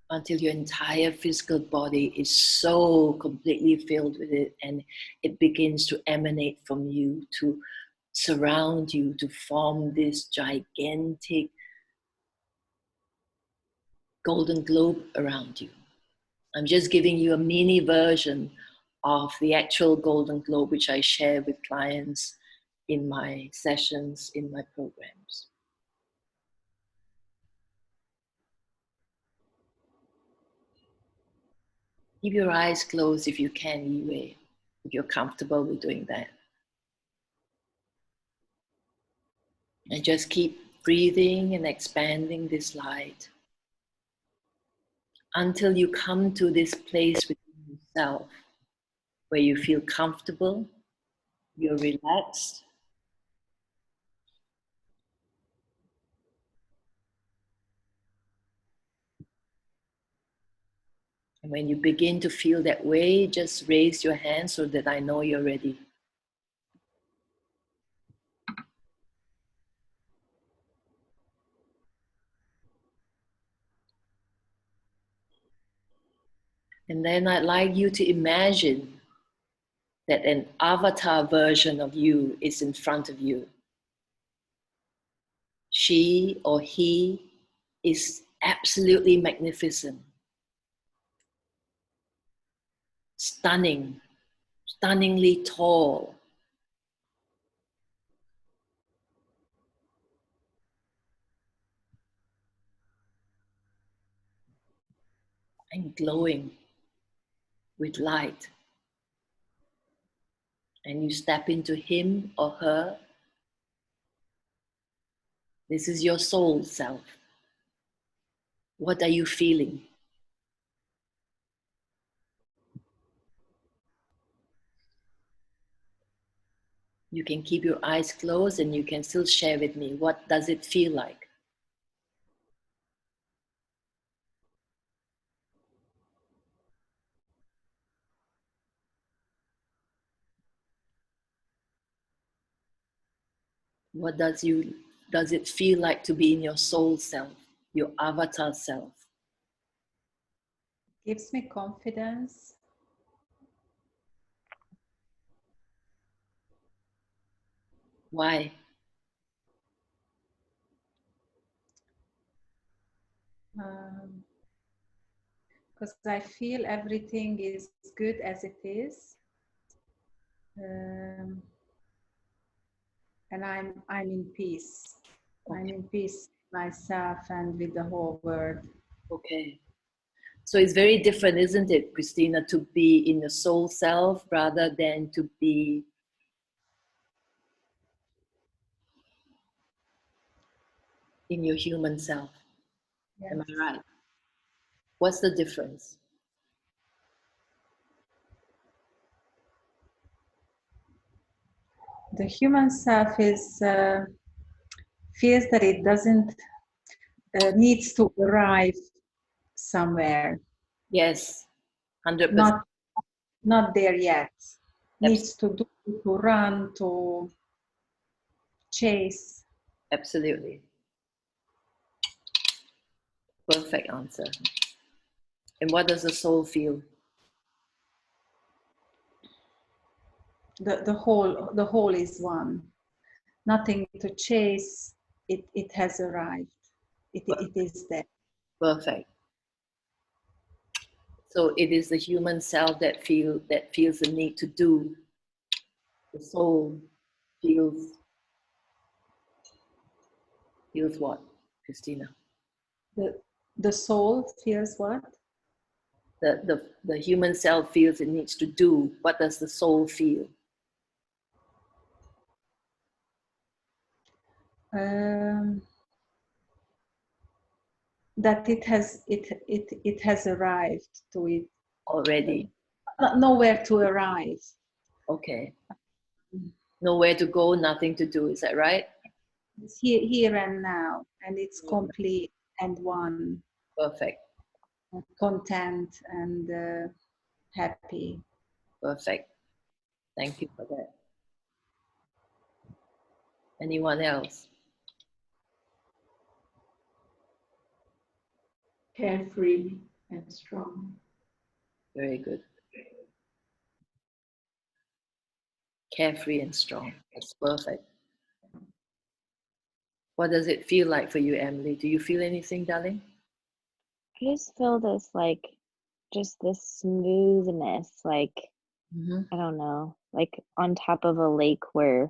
until your entire physical body is so completely filled with it, and it begins to emanate from you, to surround you, to form this gigantic golden globe around you. I'm just giving you a mini version of the actual golden globe, which I share with clients in my sessions, in my programs. Keep your eyes closed if you can, Yue, if you're comfortable with doing that. And just keep breathing and expanding this light until you come to this place within yourself where you feel comfortable, you're relaxed, and when you begin to feel that way, just raise your hand so that I know you're ready. And then I'd like you to imagine that an avatar version of you is in front of you. She or he is absolutely magnificent, stunning, stunningly tall, and glowing with light. And you step into him or her. This is your soul self. What are you feeling? You can keep your eyes closed and you can still share with me. What does it feel like? What does it feel like to be in your soul self, your avatar self? Gives me confidence. Why? Because I feel everything is good as it is, and I'm in peace. Okay. I'm in peace with myself and with the whole world. Okay. So it's very different, isn't it, Christina, to be in the soul self rather than to be in your human self. Yes. Am I right? What's the difference? The human self is feels that it doesn't needs to arrive somewhere. Yes, 100%. Not there yet. Needs to do, to run, to chase. Absolutely. Perfect answer. And what does the soul feel? The whole is one. Nothing to chase. It has arrived. It is there. Perfect. So it is the human self that feels the need to do. The soul feels what, Christina? The soul feels what? The human self feels it needs to do. What does the soul feel? That it has arrived to it already. Nowhere to arrive. Okay. Nowhere to go, nothing to do. Is that right? It's here and now, and it's complete and one. Perfect. Content and happy. Perfect. Thank you for that. Anyone else? Carefree. and strong. Very good. Carefree and strong. That's perfect. What does it feel like for you, Emily? Do you feel anything, darling? I just feel this like just this smoothness, like I don't know, like on top of a lake where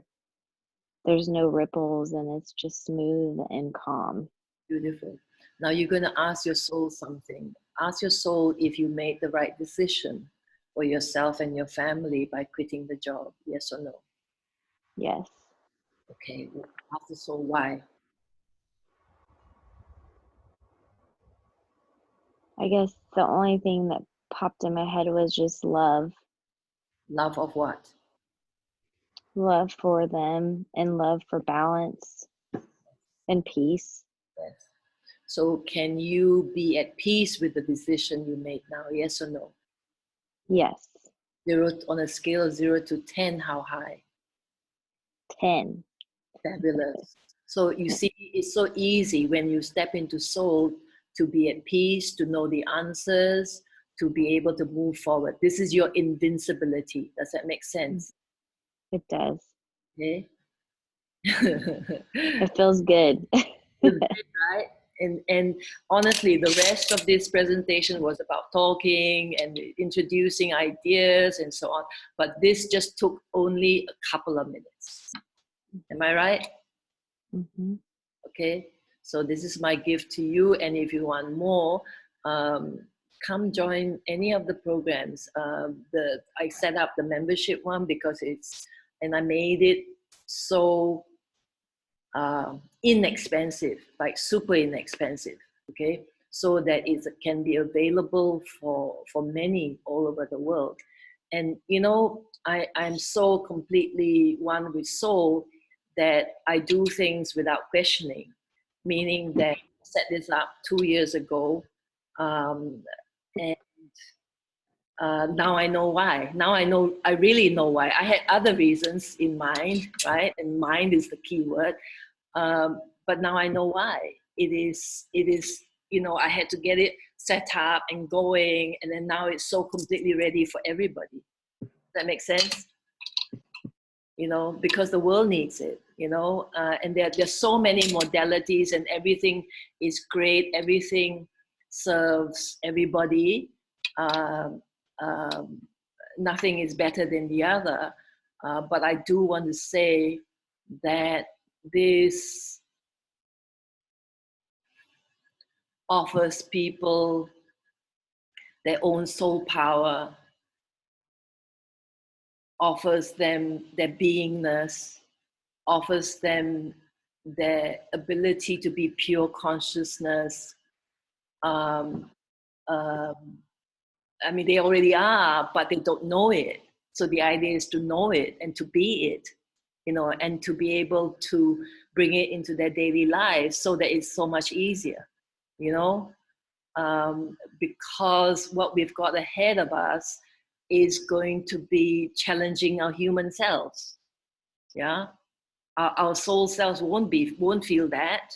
there's no ripples and it's just smooth and calm. Beautiful. Now you're going to ask your soul something. Ask your soul if you made the right decision for yourself and your family by quitting the job. Yes or no? Yes. Okay. Ask the soul why. I guess the only thing that popped in my head was just love. Love of what? Love for them and love for balance and peace. Yes. So can you be at peace with the decision you made now? Yes or no? Yes. On a scale of 0 to 10, how high? 10. Fabulous. So you see, it's so easy when you step into soul to be at peace, to know the answers, to be able to move forward. This is your invincibility. Does that make sense? It does. Okay. It feels good. Right? And honestly, the rest of this presentation was about talking and introducing ideas and so on. But this just took only a couple of minutes. Am I right? Mm-hmm. Okay. So this is my gift to you. And if you want more, come join any of the programs. I set up the membership one because and I made it so inexpensive, like super inexpensive, okay? So that it can be available for many all over the world. And you know, I'm so completely one with soul that I do things without questioning, meaning that I set this up 2 years ago, and now I know why. Now I really know why. I had other reasons in mind, right? And mind is the key word. But now I know why. It is, you know, I had to get it set up and going, and then now it's so completely ready for everybody. Does that make sense? You know, because the world needs it, you know, and there's so many modalities and everything is great. Everything serves everybody. Um, um, Nothing is better than the other. But I do want to say that this offers people their own soul power, offers them their beingness, offers them their ability to be pure consciousness. Um, um, I mean, they already are, but they don't know it. So the idea is to know it and to be it, you know, and to be able to bring it into their daily lives so that it's so much easier, you know. Because what we've got ahead of us is going to be challenging our human selves. Yeah, our soul selves won't feel that,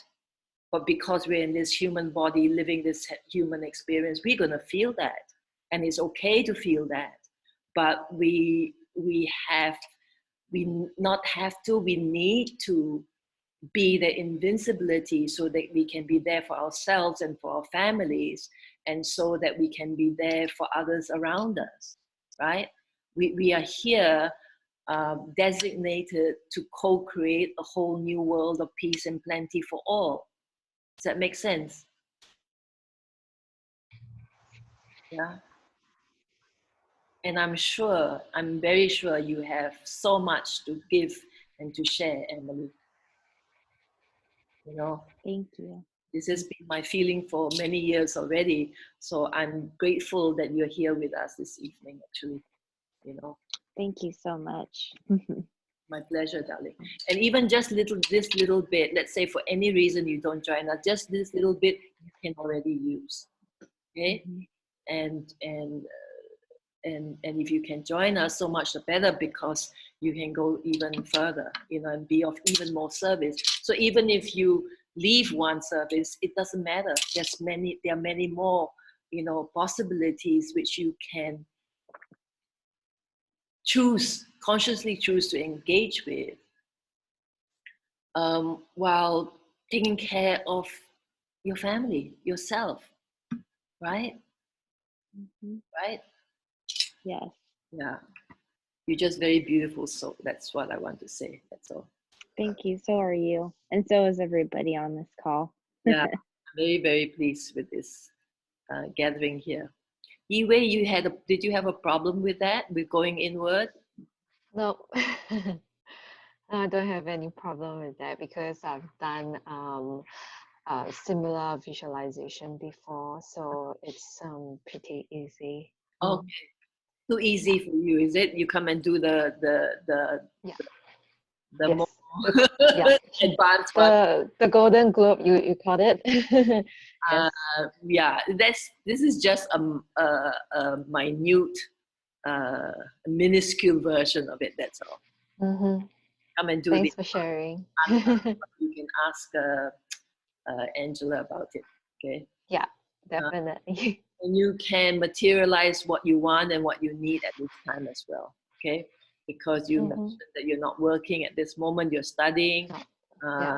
but because we're in this human body living this human experience, we're gonna feel that, and it's okay to feel that. But we not have to. We need to be the invincibility so that we can be there for ourselves and for our families, and so that we can be there for others around us, right? We are here designated to co-create a whole new world of peace and plenty for all. Does that make sense? Yeah. And I'm very sure you have so much to give and to share, Emily. You know, Thank you. this has been my feeling for many years already. So I'm grateful that you're here with us this evening, actually, you know. Thank you so much. My pleasure, darling. And even just this little bit, let's say for any reason you don't join us, just this little bit you can already use. Okay? Mm-hmm. And if you can join us, so much the better, because you can go even further, you know, and be of even more service. So even if you leave one service, it doesn't matter. There are many more you know, possibilities which you can choose, consciously choose to engage with, while taking care of your family, yourself, right? Mm-hmm. Right? Yes. Yeah. You're just very beautiful. So that's what I want to say. That's all. Thank you. So are you. And so is everybody on this call. Yeah. I'm very, very pleased with this gathering here. Yiwei, did you have a problem with that, with going inward? No, I don't have any problem with that because I've done similar visualization before, so it's pretty easy. Okay. Too easy for you, is it? You come and do Yeah. the Yes. more Yeah. advanced one. The Golden Globe, you called it. Yes. Yeah, this is just a minute, minuscule version of it. That's all. Mm-hmm. Come and do Thanks this. for sharing. You can ask Angela about it. Okay. Yeah, definitely. And you can materialize what you want and what you need at this time as well. Okay. Because you mentioned that you're not working at this moment, you're studying. Yeah.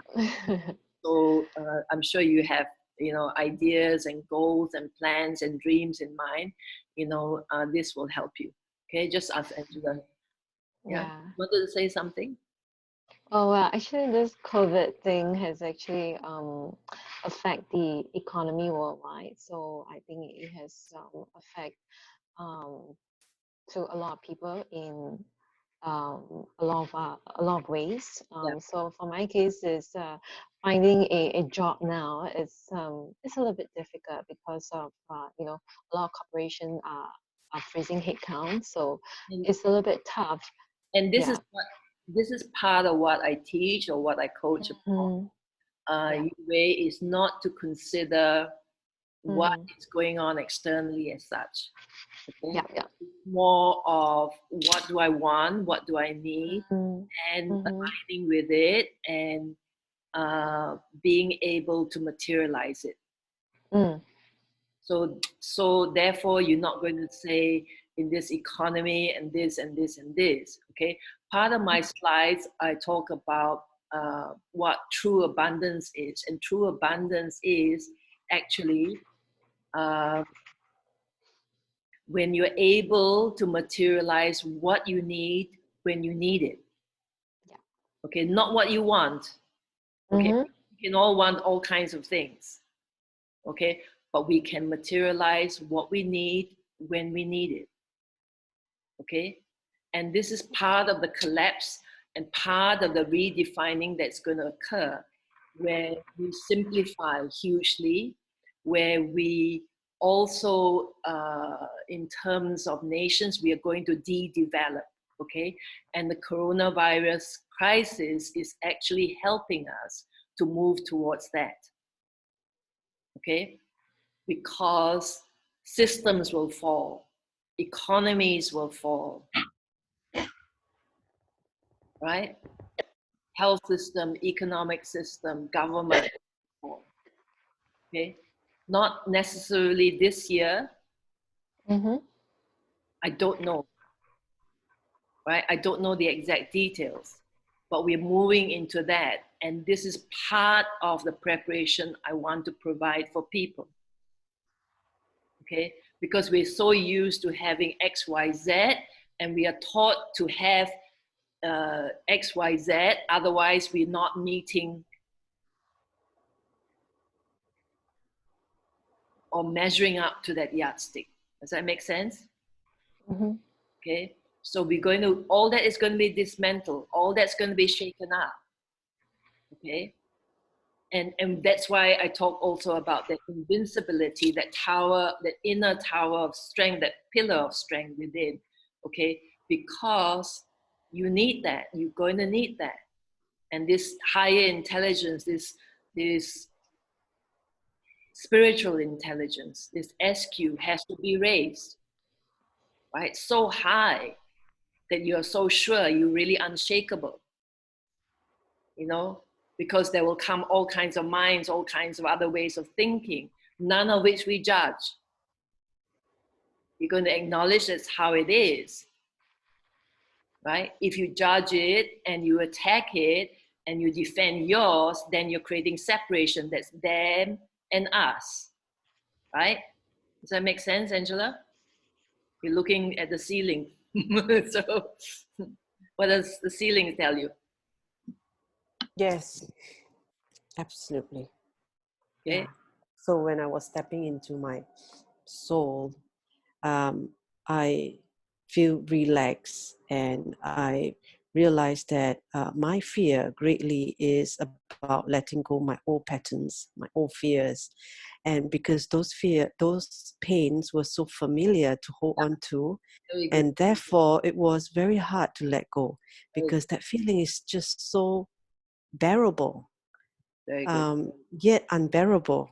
So I'm sure you have, you know, ideas and goals and plans and dreams in mind. You know, this will help you. Okay, just ask Angela. Yeah, Yeah. wanted to say something? Oh, well, actually, this COVID thing has actually affect the economy worldwide. So I think it has affect um, to a lot of people in a lot of ways. Yeah. So for my case, is finding a job now. It's a little bit difficult because of a lot of corporations are freezing headcount. So And, it's a little bit tough. and Yeah. this is part of what I teach or what I coach about. Mhm. Yeah. Way is not to consider what Mhm. is going on externally as such. Okay? Yeah. Yeah. More of what do I want, what do I need, Mhm. and Mhm. aligning with it and being able to materialize it. Mm. So therefore, you're not going to say in this economy and this and this and this. Okay. Part of my slides, I talk about what true abundance is, and true abundance is actually uh, when you're able to materialize what you need when you need it. Yeah. Okay, not what you want. Okay, Mhm. we can all want all kinds of things. Okay, but we can materialize what we need when we need it. Okay, and this is part of the collapse and part of the redefining that's going to occur, where we simplify hugely, where we also in terms of nations, we are going to de-develop. Okay, and the coronavirus crisis is actually helping us to move towards that. Okay, because systems will fall, economies will fall, right? Health system, economic system, government, okay? Not necessarily this year, Mhm. I don't know, right? I don't know the exact details, but we're moving into that. And this is part of the preparation I want to provide for people, okay? Because we're so used to having X, Y, Z, and we are taught to have X, Y, Z, otherwise we're not meeting or measuring up to that yardstick. Does that make sense? Mhm. Okay. So we're going to, all that is going to be dismantled. All that's going to be shaken up. Okay. And that's why I talk also about that invincibility, that tower, that inner tower of strength, that pillar of strength within. Okay. Because you need that. You're going to need that. And this higher intelligence, this spiritual intelligence, this SQ has to be raised, right? So high that you're so sure, you're really unshakable, you know, because there will come all kinds of minds, all kinds of other ways of thinking, none of which we judge. You're going to acknowledge that's how it is, right? If you judge it and you attack it and you defend yours, then you're creating separation. That's them and us, right? Does that make sense, Angela? You're looking at the ceiling. So what does the ceiling tell you? Yes, absolutely. Okay. Yeah. So when I was stepping into my soul, I feel relaxed, and I realized that my fear greatly is about letting go my old patterns, my old fears. And because those pains were so familiar to hold on to, Very good. and therefore it was very hard to let go, Very because that feeling is just so bearable, Very good. yet unbearable.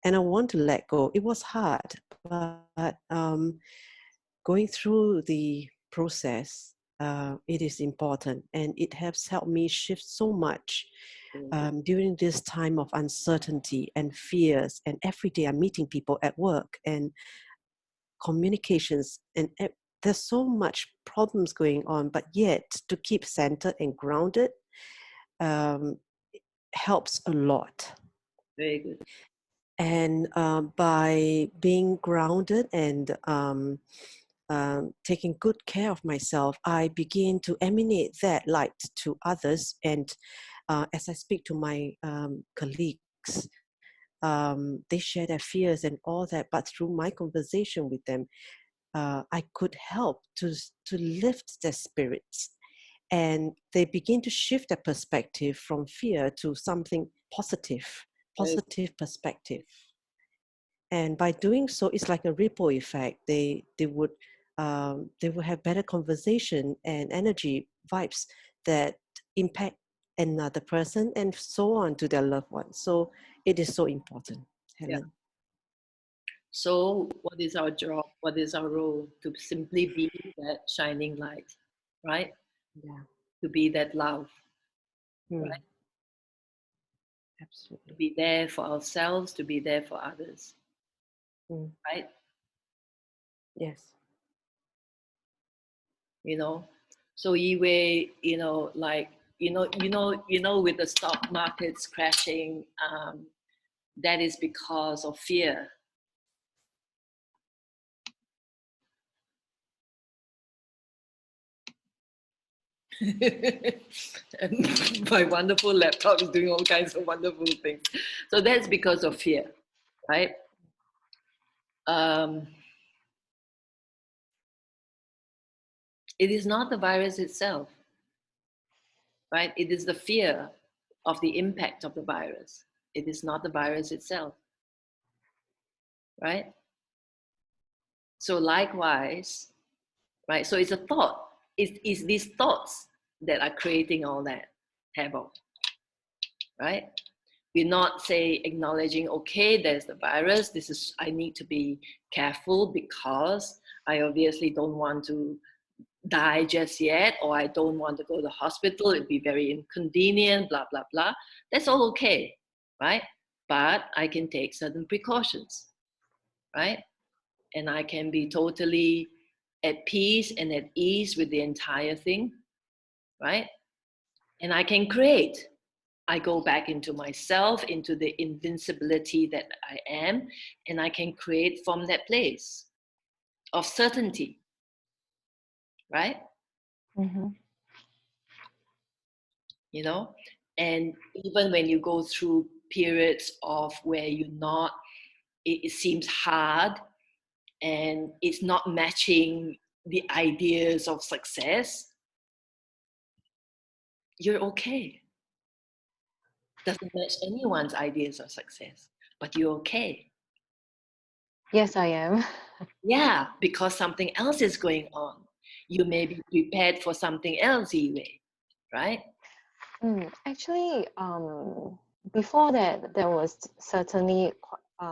And I want to let go. It was hard, but going through the process, it is important, and it has helped me shift so much during this time of uncertainty and fears. And every day I'm meeting people at work and communications, and there's so much problems going on, but yet to keep centered and grounded um, helps a lot. Very good. And by being grounded and taking good care of myself, I begin to emanate that light to others. And as I speak to my colleagues, they share their fears and all that, but through my conversation with them, I could help to lift their spirits, and they begin to shift their perspective from fear to something positive perspective. And by doing so, it's like a ripple effect. They would have better conversation and energy vibes that impact another person and so on to their loved ones. So it is so important, Helen. Yeah. So what is our job? What is our role? To simply be that shining light, right? Yeah. To be that love, right? Absolutely. To be there for ourselves, to be there for others, right? Yes. You know, so Yiwei, like with the stock markets crashing, that is because of fear. And my wonderful laptop is doing all kinds of wonderful things. So that's because of fear, right? It is not the virus itself, right? It is the fear of the impact of the virus. It is not the virus itself, right? So likewise, right? So it's a thought. It's these thoughts that are creating all that havoc, right? We're not say acknowledging, okay, there's the virus. I need to be careful because I obviously don't want to die just yet, or I don't want to go to the hospital. It'd be very inconvenient, blah, blah, blah. That's all okay, right? But I can take certain precautions, right? And I can be totally at peace and at ease with the entire thing, right? And I can create. I go back into myself, into the invincibility that I am, and I can create from that place of certainty, right? Mm-hmm. You know, and even when you go through periods of where it seems hard and it's not matching the ideas of success, you're okay. Doesn't match anyone's ideas of success, but you're okay. Yes, I am. Yeah, because something else is going on. You may be prepared for something else, anyway, right? Actually, before that, there was certainly a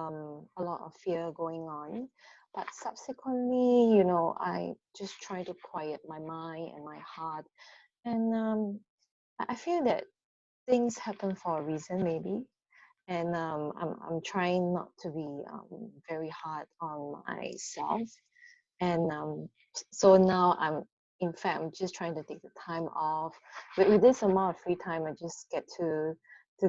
lot of fear going on. But subsequently, I just try to quiet my mind and my heart. And I feel that things happen for a reason, maybe. And I'm trying not to be very hard on myself. And so now in fact, I'm just trying to take the time off. With this amount of free time, I just get to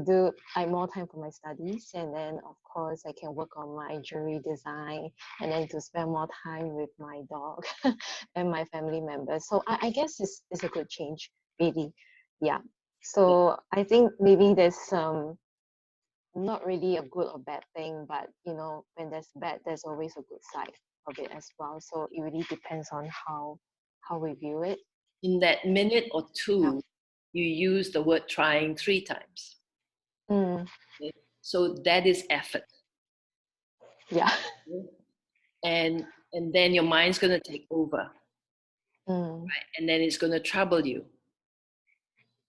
do more time for my studies, and then of course I can work on my jewelry design, and then to spend more time with my dog and my family members. So I guess it's a good change, really. Yeah. So I think maybe there's not really a good or bad thing, but you know, when there's bad, there's always a good side of it as well. So it really depends on how we view it. In that minute or two, you use the word trying 3 times. Okay? So that is effort. Yeah. And then your mind's going to take over. Right? And then it's going to trouble you.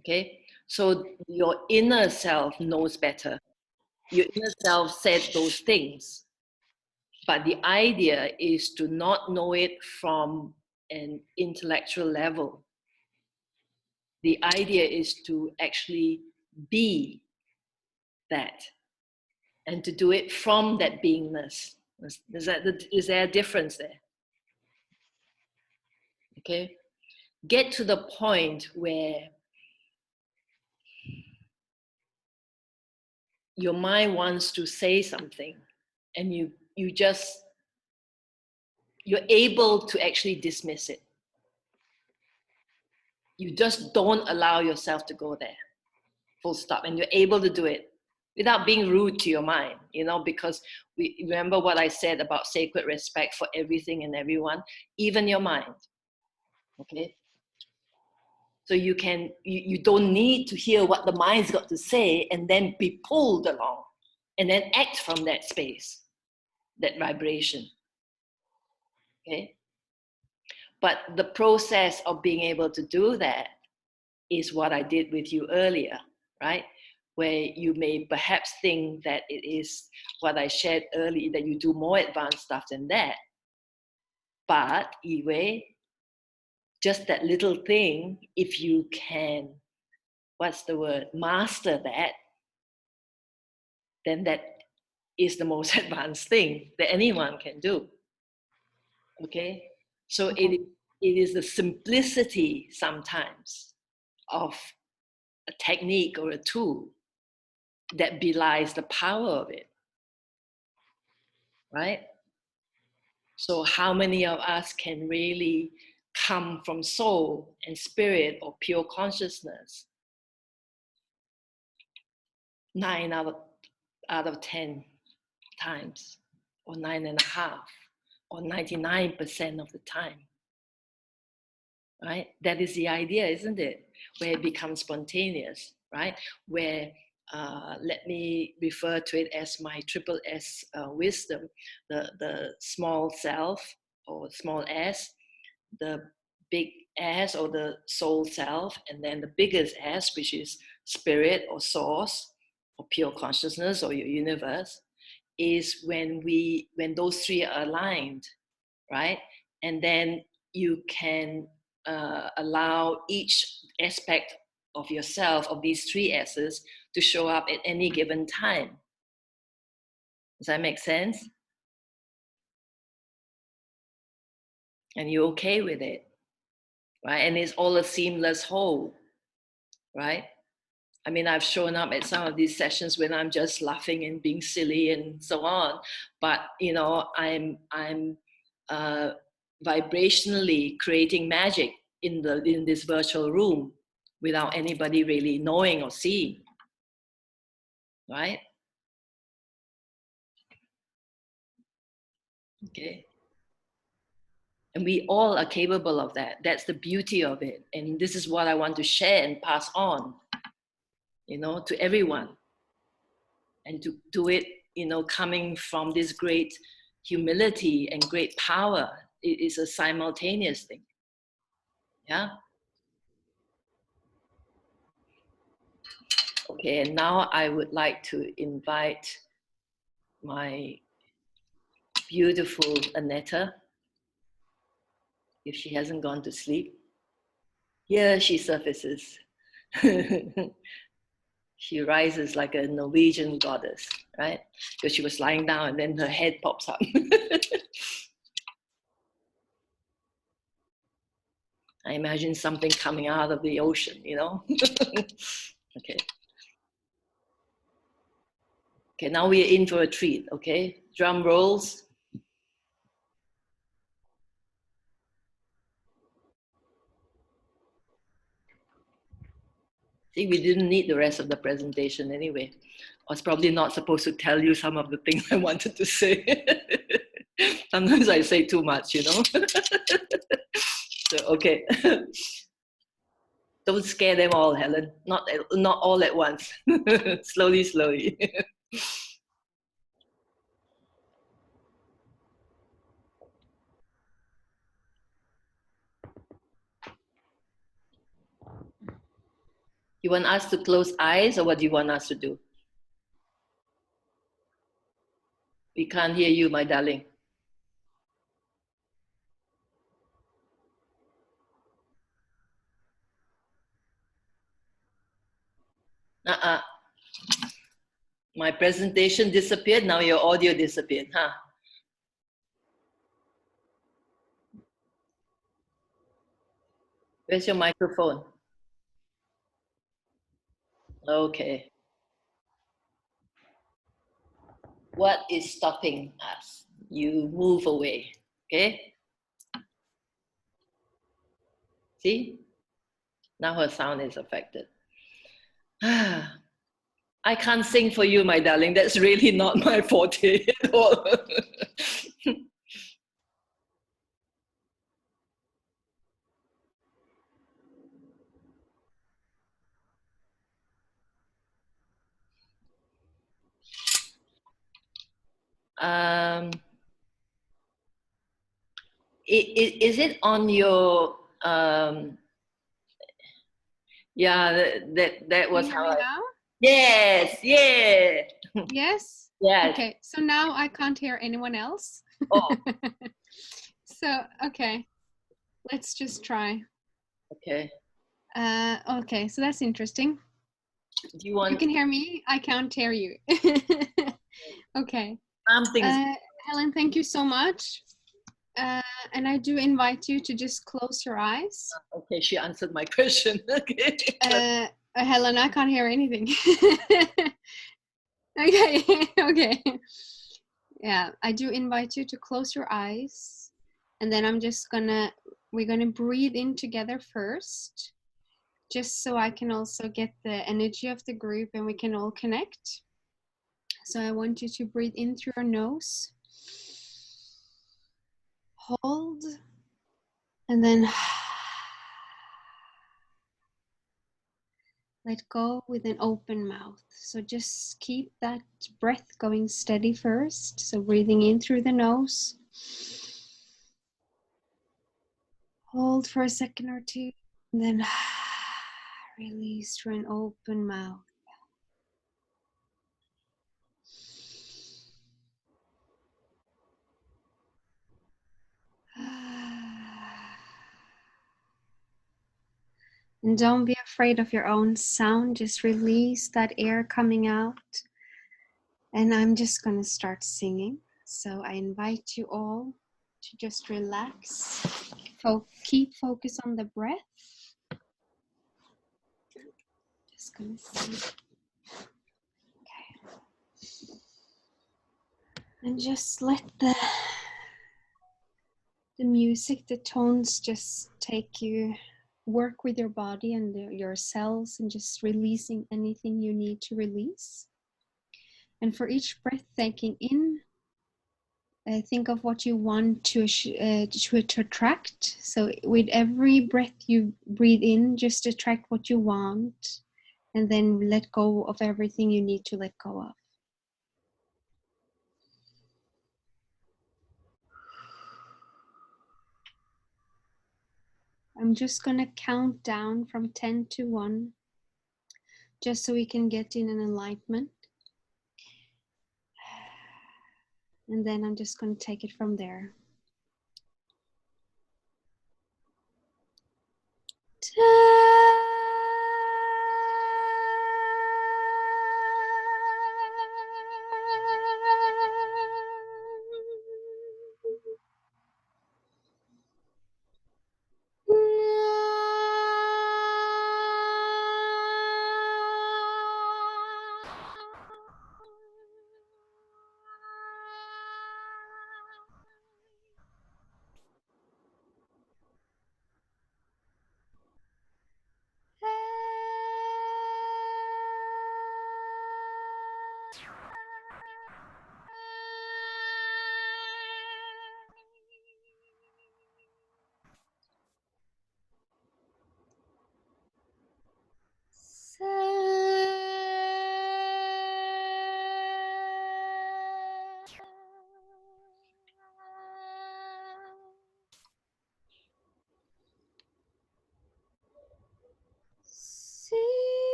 Okay? So your inner self knows better. Your inner self said those things. But the idea is to not know it from an intellectual level. The idea is to actually be that, and to do it from that beingness. Is there a difference there? Okay? Get to the point where your mind wants to say something, and you're able to actually dismiss it. You just don't allow yourself to go there, full stop. And you're able to do it without being rude to your mind, you know, because we remember what I said about sacred respect for everything and everyone, even your mind. Okay? So you don't need to hear what the mind's got to say and then be pulled along and then act from that space, that vibration. Okay? But the process of being able to do that is what I did with you earlier, right? Where you may perhaps think that it is what I shared earlier, that you do more advanced stuff than that. But Yiwei, just that little thing, if you can, master that, then that is the most advanced thing that anyone can do. Okay? So it is the simplicity sometimes of a technique or a tool that belies the power of it. Right? So how many of us can really come from soul and spirit or pure consciousness? 9 out of 10 times, or 9.5, or 99% of the time. Right? That is the idea, isn't it? Where it becomes spontaneous, right? Where, let me refer to it as my triple S wisdom, the small self or small S, the big S or the soul self, and then the biggest S, which is spirit or source or pure consciousness or your universe, is when those three are aligned, right? And then you can allow each aspect of yourself, of these three S's, to show up at any given time. Does that make sense? And you're okay with it, right? And it's all a seamless whole, right? I mean, I've shown up at some of these sessions when I'm just laughing and being silly and so on, but you know, I'm vibrationally creating magic in this virtual room without anybody really knowing or seeing, right? Okay. And we all are capable of that. That's the beauty of it. And this is what I want to share and pass on, you know, to everyone. And to do it, you know, coming from this great humility and great power. It is a simultaneous thing. Yeah. Okay, and now I would like to invite my beautiful Annetta, if she hasn't gone to sleep. Here she surfaces. She rises like a Norwegian goddess, right? Because she was lying down and then her head pops up. I imagine something coming out of the ocean, you know? Okay. Okay, now we're in for a treat, okay? Drum rolls. See, we didn't need the rest of the presentation anyway. I was probably not supposed to tell you some of the things I wanted to say. Sometimes I say too much, you know? So, okay. Don't scare them all, Helen. Not all at once. Slowly, slowly. You want us to close eyes, or what do you want us to do? We can't hear you, my darling. My presentation disappeared, now your audio disappeared, huh? Where's your microphone? Okay. What is stopping us? You move away, okay? See? Now her sound is affected. I can't sing for you, my darling. That's really not my forte at all. Is it on your yeah, that was Can you hear how me I now? yes, yeah. Yes? Yes. Okay, so now I can't hear anyone else. Oh. So, okay, let's just try. Okay. Okay, so that's interesting. Do you want You can hear me, I can't hear you. Okay. something? Helen, thank you so much. And I do invite you to just close your eyes. Okay, she answered my question. Okay. Helen, I can't hear anything. Okay, okay. Yeah, I do invite you to close your eyes. And then we're gonna breathe in together first, just so I can also get the energy of the group and we can all connect. So I want you to breathe in through your nose, hold, and then let go with an open mouth. So just keep that breath going steady first. So breathing in through the nose. Hold for a second or two, and then release through an open mouth. And don't be afraid of your own sound, just release that air coming out. And I'm just going to start singing. So I invite you all to just relax. Keep focus on the breath. Just going to sing. Okay. And just let the music, the tones just take you, work with your body and your cells, and just releasing anything you need to release. And for each breath taking in, think of what you want to attract. So with every breath you breathe in, just attract what you want, and then let go of everything you need to let go of. I'm just going to count down from 10 to 1, just so we can get in an enlightenment. And then I'm just going to take it from there. 10.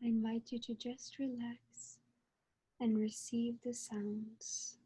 I invite you to just relax and receive the sounds.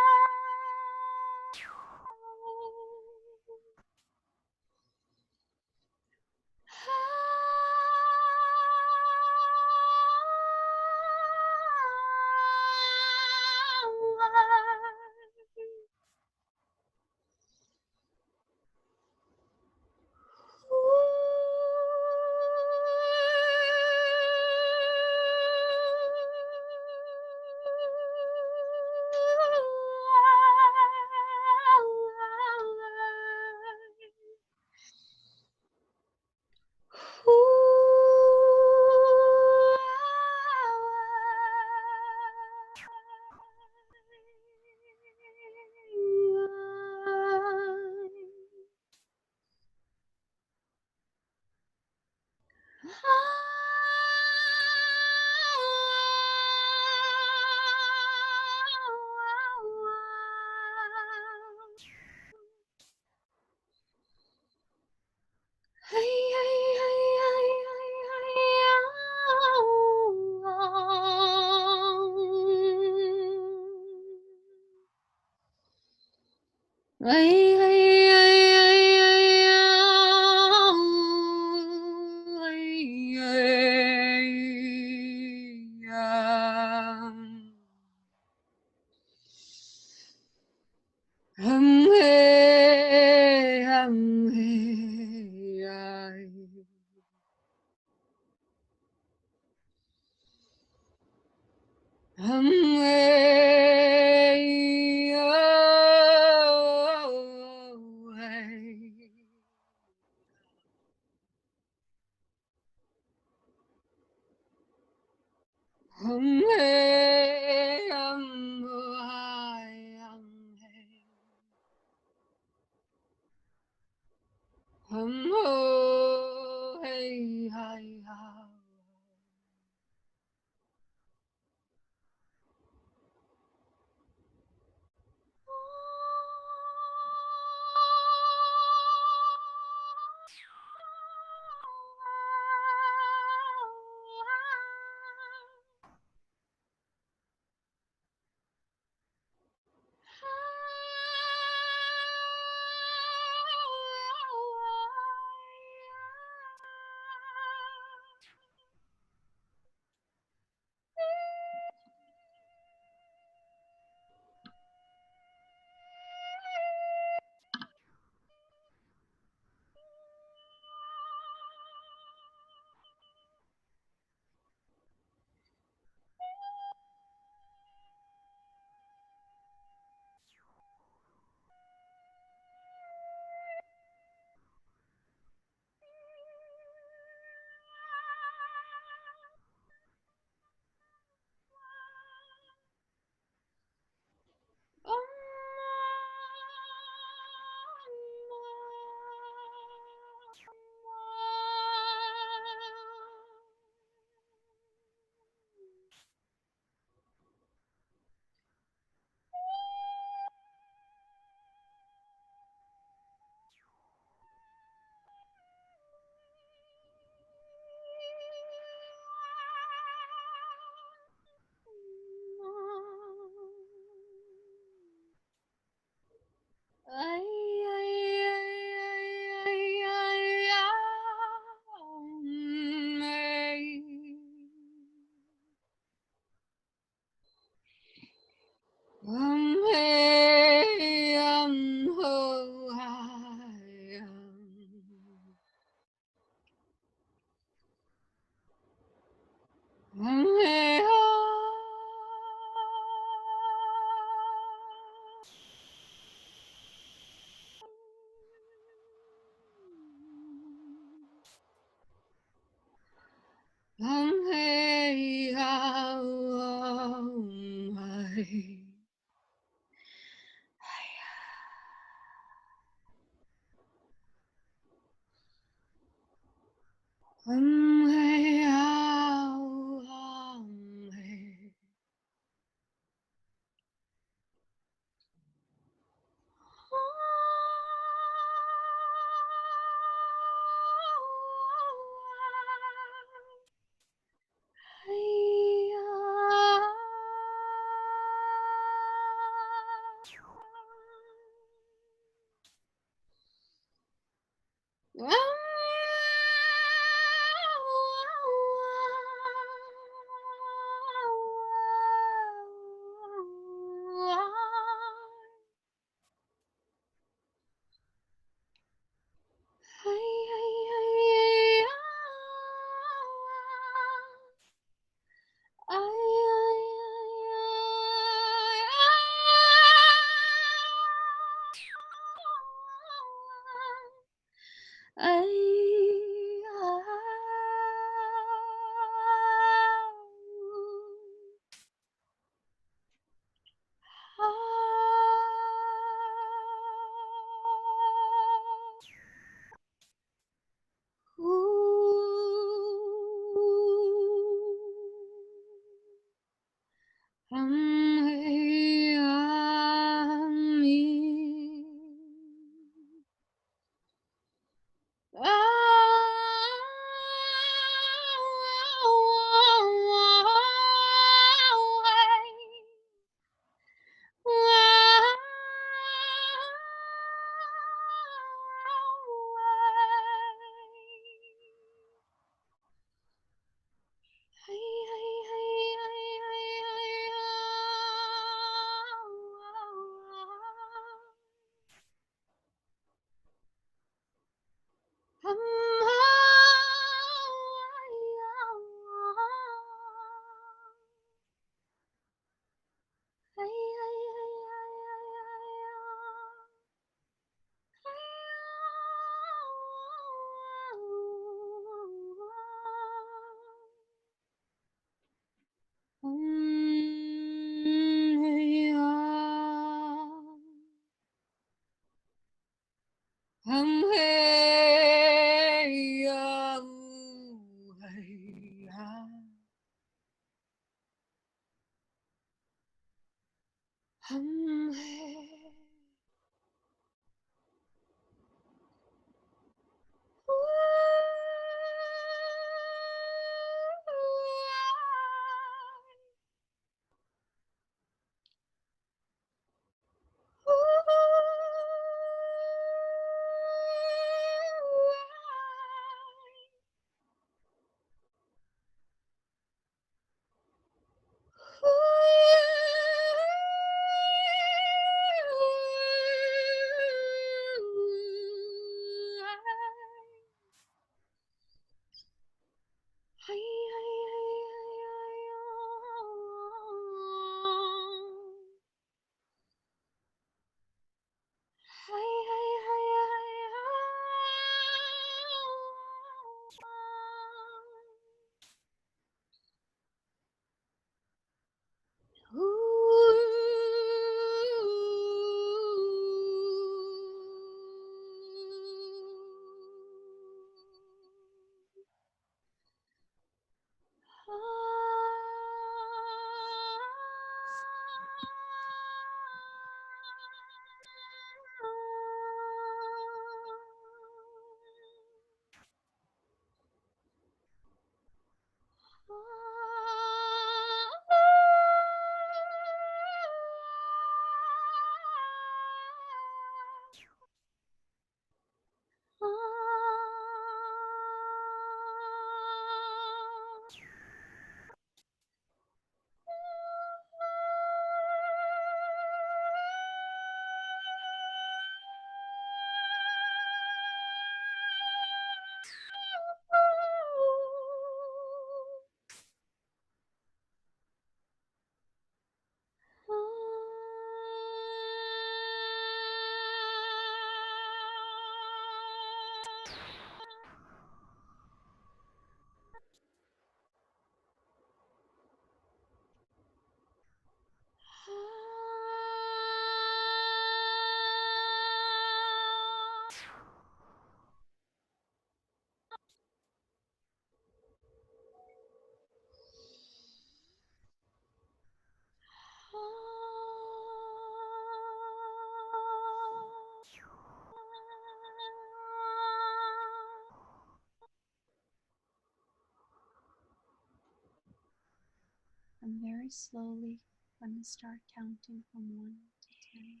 very slowly. Let me start counting from 1 to 10.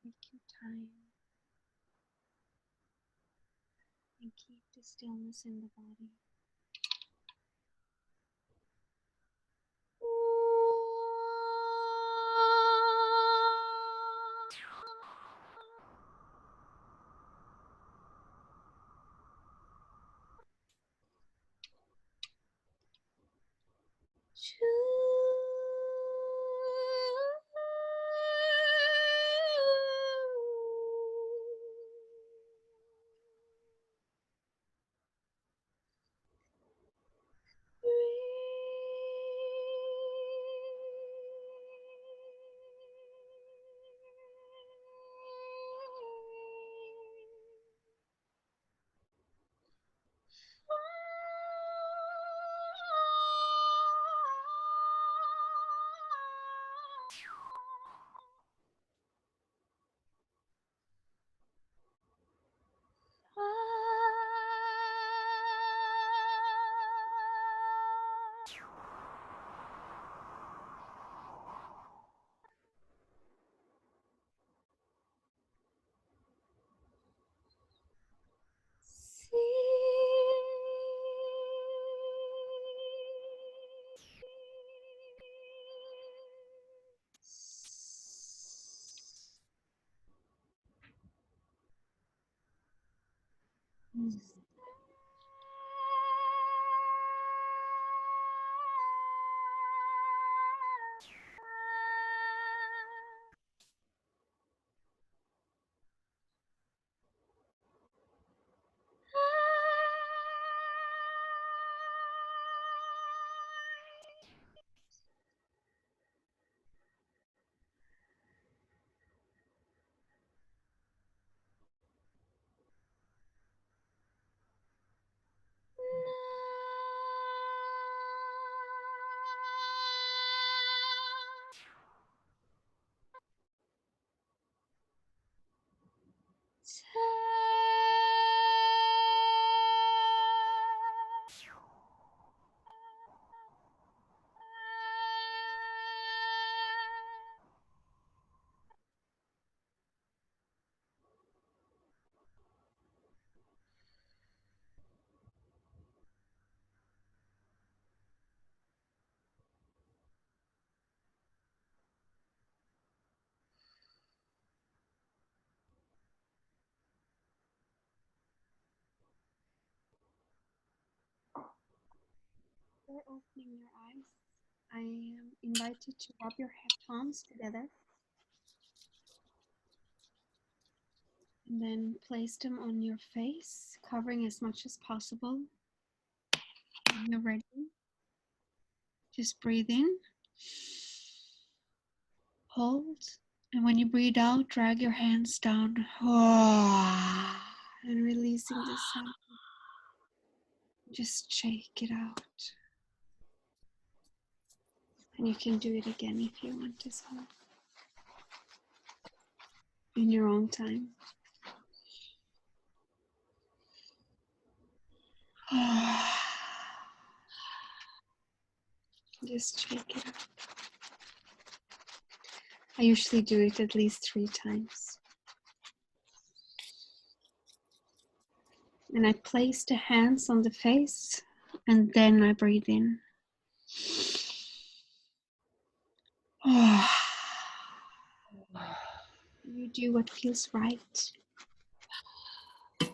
Take your time and keep the stillness in the body. Before opening your eyes, I am invited to rub your palms together and then place them on your face, covering as much as possible. When you're ready, just breathe in, hold, and when you breathe out, drag your hands down and releasing the sound. Just shake it out. And you can do it again if you want as well, in your own time. Just shake it out. I usually do it at least 3 times. And I place the hands on the face and then I breathe in. You do what feels right. I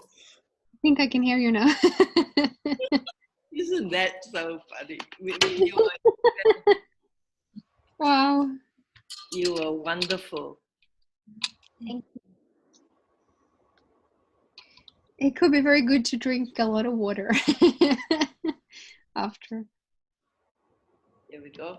think I can hear you now. Isn't that so funny? Wow. You were wonderful. Thank you. It could be very good to drink a lot of water after. Here we go.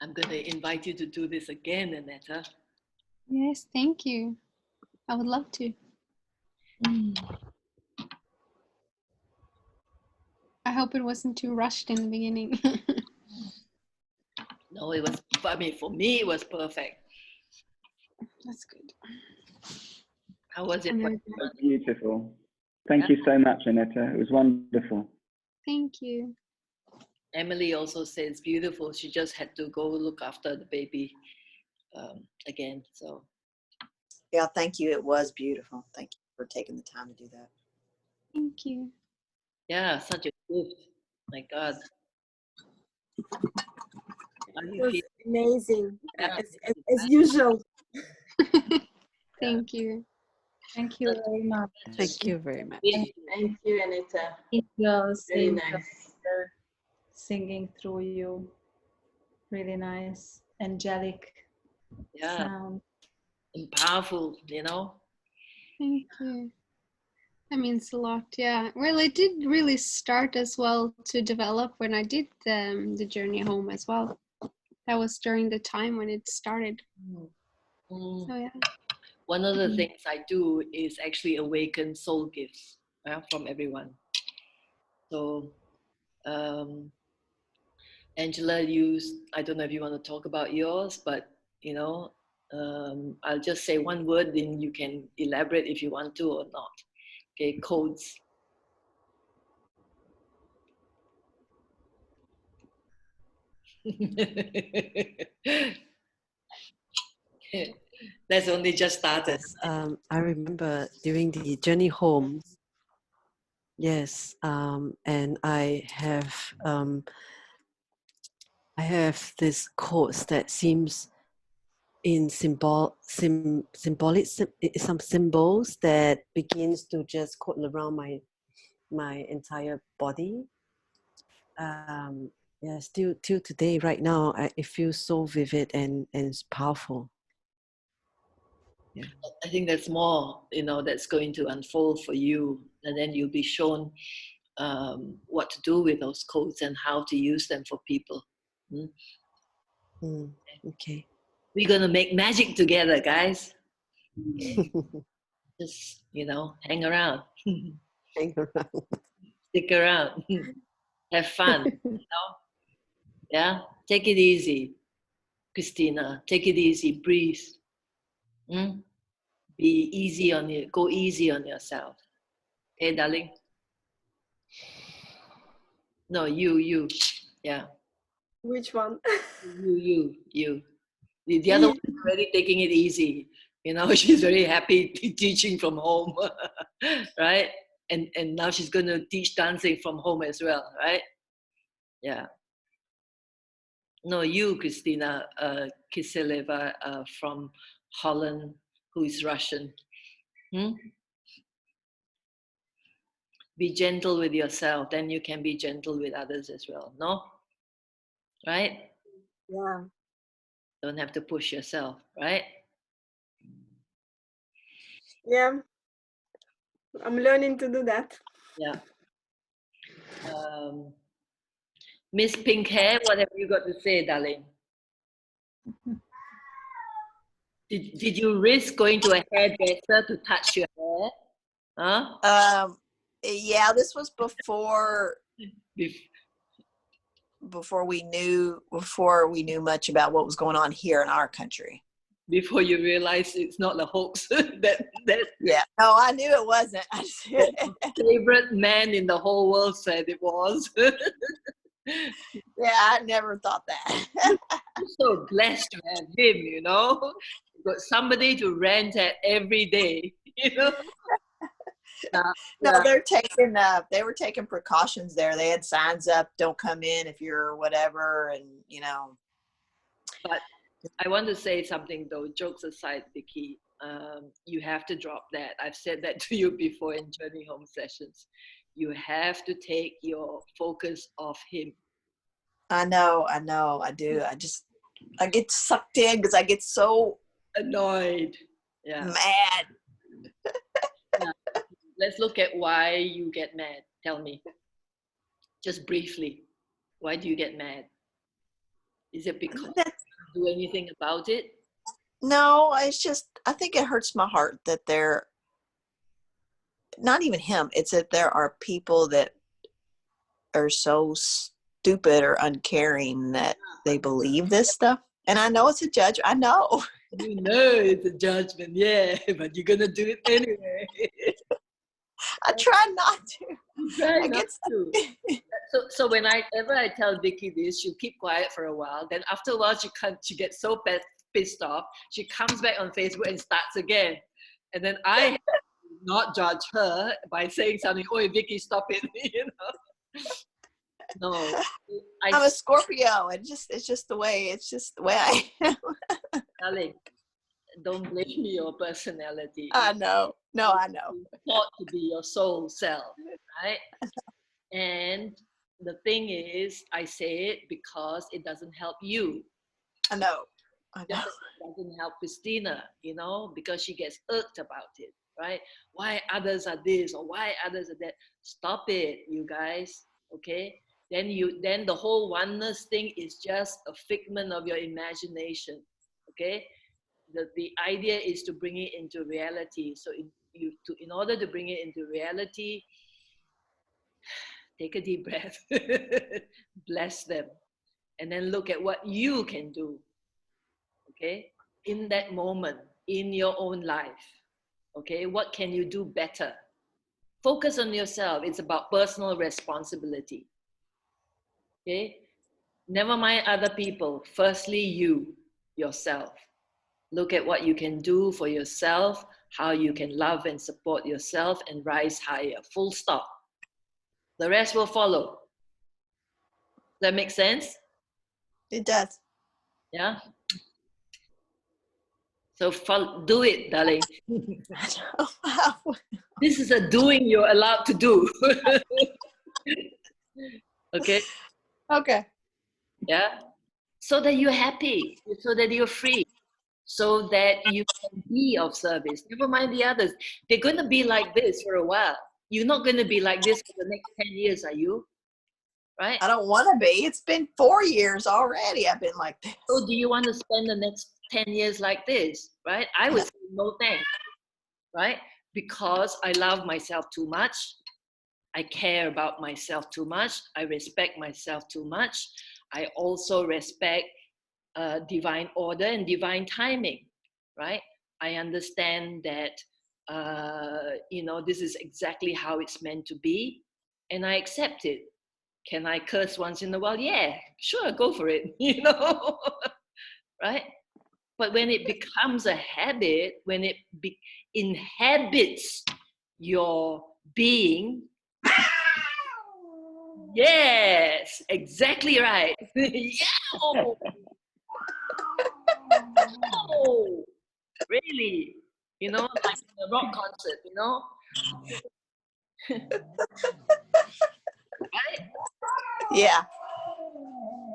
I'm going to invite you to do this again, Annetta. Yes, thank you. I would love to. I hope it wasn't too rushed in the beginning. No, it was, I mean, for me, it was perfect. That's good. How was it? I'm for very everyone? Beautiful. Thank Yeah. you so much, Aneta. It was wonderful. Thank you. Emily also says beautiful. She just had to go look after the baby again. So Yeah, thank you. It was beautiful. Thank you for taking the time to do that. Thank you. yeah, such a gift. My God. How do It you was feel? amazing, Yeah. as usual. Thank you. Thank you very much. Thank you very much. Thank you, Anita. Angels, Very angels nice. singing through you. Really nice, angelic Yeah, sound. and powerful, you know. Thank you. That means a lot. Yeah. Well, it did really start as well to develop when I did the journey home as well. That was during the time when it started. Mm. So yeah. One of the things I do is actually awaken soul gifts from everyone. So, Angela, I don't know if you want to talk about yours, but you know, I'll just say one word, then you can elaborate if you want to or not. Okay, codes. That's only just started. Yes, I remember during the journey home. Yes, and I have this quotes that seems in symbolic some symbols that begins to just coat around my entire body. Yeah, still till today, right now, it feels so vivid and it's powerful. Yeah. I think there's more, you know, that's going to unfold for you, and then you'll be shown what to do with those codes and how to use them for people. Okay. We're gonna make magic together, guys. Just, you know, hang around. Hang around. Stick around. Have fun. You know? Yeah? Take it easy, Christina. Take it easy. Breathe. Be easy on you. Go easy on yourself. Okay, darling? No, you. Yeah. Which one? You. The other one is already taking it easy. You know, she's very happy teaching from home, right? And now she's going to teach dancing from home as well, right? Yeah. No, you, Christina Kiseleva from Holland, who is Russian. Be gentle with yourself, then you can be gentle with others as well, no? Right? Yeah. Don't have to push yourself, right? Yeah. I'm learning to do that. Yeah. Miss Pink Hair, what have you got to say, darling? Did you risk going to a hairdresser to touch your hair? Huh? Yeah, this was before we knew much about what was going on here in our country. Before you realize it's not a hoax. that Yeah. No, I knew it wasn't. favorite man in the whole world said it was. Yeah, I never thought that. I'm so blessed to have him, you know. Got somebody to rant at every day, you know. No, they were taking precautions there. They had signs up, don't come in if you're whatever, and you know. But I want to say something though, jokes aside, Vicky, you have to drop that. I've said that to you before in Journey Home sessions. You have to take your focus off him. I know, I do. I get sucked in because I get so annoyed. Yeah. Mad. Yeah. Let's look at why you get mad. Tell me. Just briefly. Why do you get mad? Is it because you don't do anything about it? No, it's just, I think it hurts my heart that they're, not even him, it's that there are people that are so stupid or uncaring that they believe this stuff. And I know it's a judge. I know. You know it's a judgment, yeah, but you're gonna do it anyway. I try not to. You try I not get to. So whenever I tell Vicky this, she'll keep quiet for a while. Then after a while, she gets so pissed off. She comes back on Facebook and starts again. And then I have to not judge her by saying something. Oh, Vicky, stop it! You know. No, I'm a Scorpio, and it's just the way I am. Darling, don't blame your personality. I know. No, I know. It's thought to be your soul self, right? And the thing is, I say it because it doesn't help you. I know. It doesn't help Christina, you know, because she gets irked about it, right? Why others are this or why others are that? Stop it, you guys, okay? Then the whole oneness thing is just a figment of your imagination, okay? The idea is to bring it into reality. So in order to bring it into reality, take a deep breath, bless them, and then look at what you can do, okay? In that moment, in your own life, okay? What can you do better? Focus on yourself. It's about personal responsibility, okay? Never mind other people. Firstly, yourself. Look at what you can do for yourself, how you can love and support yourself and rise higher. Full stop. The rest will follow. Does that make sense? It does. Yeah? So do it, darling. This is a doing you're allowed to do. Okay? Okay. Yeah? So that you're happy, so that you're free, so that you can be of service. Never mind the others. They're going to be like this for a while. You're not going to be like this for the next 10 years, are you? Right? I don't want to be. It's been 4 years already I've been like this. So do you want to spend the next 10 years like this? Right? I would say no thanks. Right? Because I love myself too much. I care about myself too much. I respect myself too much. I also respect divine order and divine timing, right? I understand that, you know, this is exactly how it's meant to be, and I accept it. Can I curse once in a while? Yeah, sure, go for it, you know, right? But when it becomes a habit, when it inhabits your being, yes, exactly right. Yeah. Oh, really? You know, like in a rock concert, you know? Right? Yeah.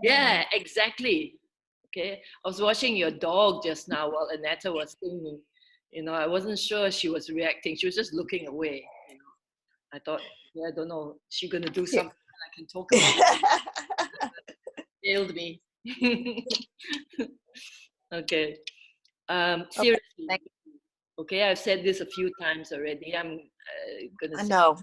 Yeah, exactly. Okay. I was watching your dog just now while Annetta was singing. You know, I wasn't sure she was reacting. She was just looking away. You know, I thought, yeah, I don't know, she gonna do something I can talk about. Failed me. Okay. Seriously. Okay, I've said this a few times already. I'm gonna say, I know.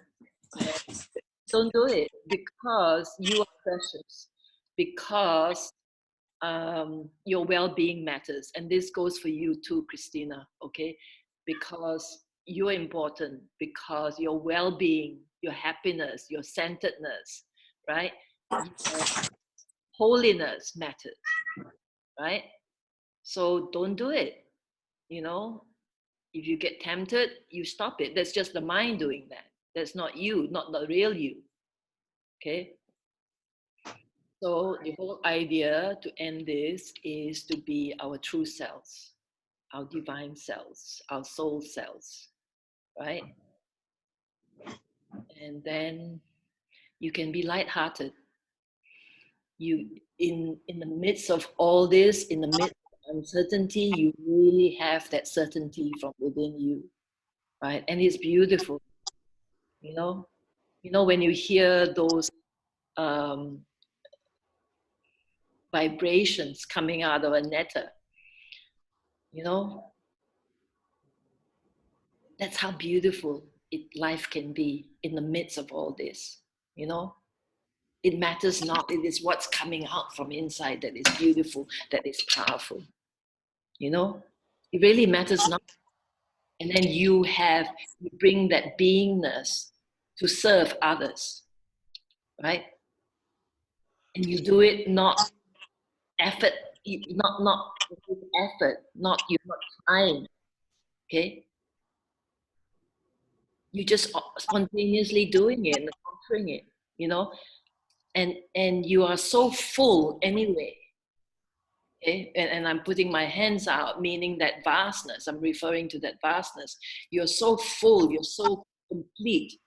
don't do it because you are precious. Because your well-being matters, and this goes for you too, Christina. Okay, because you're important. Because your well-being, your happiness, your centeredness, right? Your holiness matters, right? So don't do it. You know, if you get tempted, you stop it. That's just the mind doing that. That's not you, not the real you. Okay? So the whole idea to end this is to be our true selves, our divine selves, our soul selves, right? And then you can be lighthearted. You in the midst of all this, in the midst of uncertainty, you really have that certainty from within you, right? And it's beautiful, you know. You know, when you hear those vibrations coming out of a netta, you know, that's how beautiful life can be in the midst of all this, you know. It matters not. It is what's coming out from inside that is beautiful, that is powerful. You know, it really matters not. And then you bring that beingness to serve others, right? And you do it not effort, not with effort, you're not trying, okay? You just spontaneously doing it and offering it, you know, and you are so full anyway. Okay? And I'm putting my hands out, meaning that vastness. I'm referring to that vastness. You're so full, you're so complete.